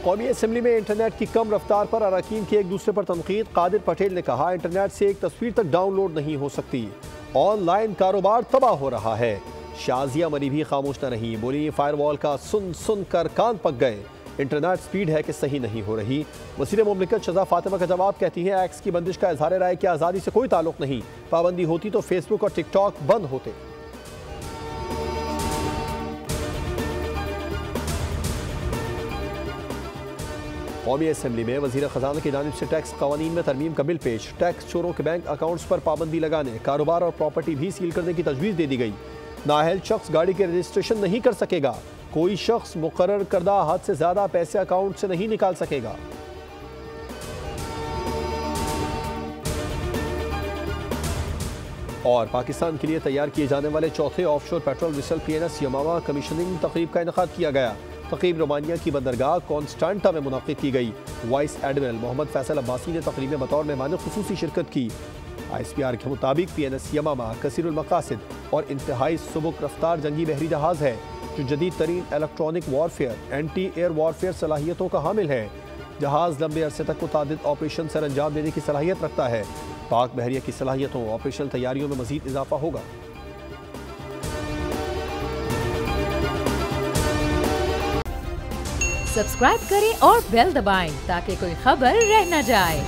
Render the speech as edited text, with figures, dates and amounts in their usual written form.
कौमी असम्बली में इंटरनेट की कम रफ्तार पर अरकान की एक दूसरे पर तनकीद। कादिर पटेल ने कहा, इंटरनेट से एक तस्वीर तक डाउनलोड नहीं हो सकती, ऑनलाइन कारोबार तबाह हो रहा है। शाजिया मरी भी खामोश न रही, बोली फायरवॉल का सुन सुन कर कान पक गए। इंटरनेट स्पीड है कि सही नहीं हो रही। वज़ीर मुमलिकत शज़ा फातिमा का जवाब, कहती हैं एक्स की बंदिश का इजहार राय की आज़ादी से कोई ताल्लुक नहीं, पाबंदी होती तो फेसबुक और टिकटॉक बंद होते। कौमी असम्बली में वज़ीर ख़जाना की जानिब से टैक्स क़वानीन में तरमीम का बिल पेश। टैक्स चोरों के बैंक अकाउंट्स पर पाबंदी लगाने, कारोबार और प्रॉपर्टी भी सील करने की तजवीज़ दे दी गई। नाअहल शख्स गाड़ी के रजिस्ट्रेशन नहीं कर सकेगा। कोई शख्स मुकर्रर करदा हद से ज़्यादा पैसे अकाउंट से नहीं निकाल सकेगा। और पाकिस्तान के लिए तैयार किए जाने वाले चौथे offshore patrol vessel PNS Yamama commissioning तकरीब का इनेकाद किया गया। तकरीब रोमानिया की बंदरगाह कॉन्स्टांटा में मुनाकिद की गई। वाइस एडमिरल मोहम्मद फैसल अब्बासी ने तकरीब में बतौर मेहमान खुसूसी शिरकत की। ISPR के मुताबिक PNS यमामा कसीरुल मकासिद और इंतहाई सुबुक रफ्तार जंगी बहरी जहाज़ है जो जदीद तरीन electronic warfare, anti air warfare सलाहियतों का हामिल है। जहाज़ लंबे अरसे तक मुतादिद ऑपरेशन सर अंजाम देने की सलाहियत रखता है। पाक बहरिया की सलाहियतों ऑपरेशनल तैयारियों में मजीद इजाफा होगा। सब्सक्राइब करें और बेल दबाएं ताकि कोई खबर रह न जाए।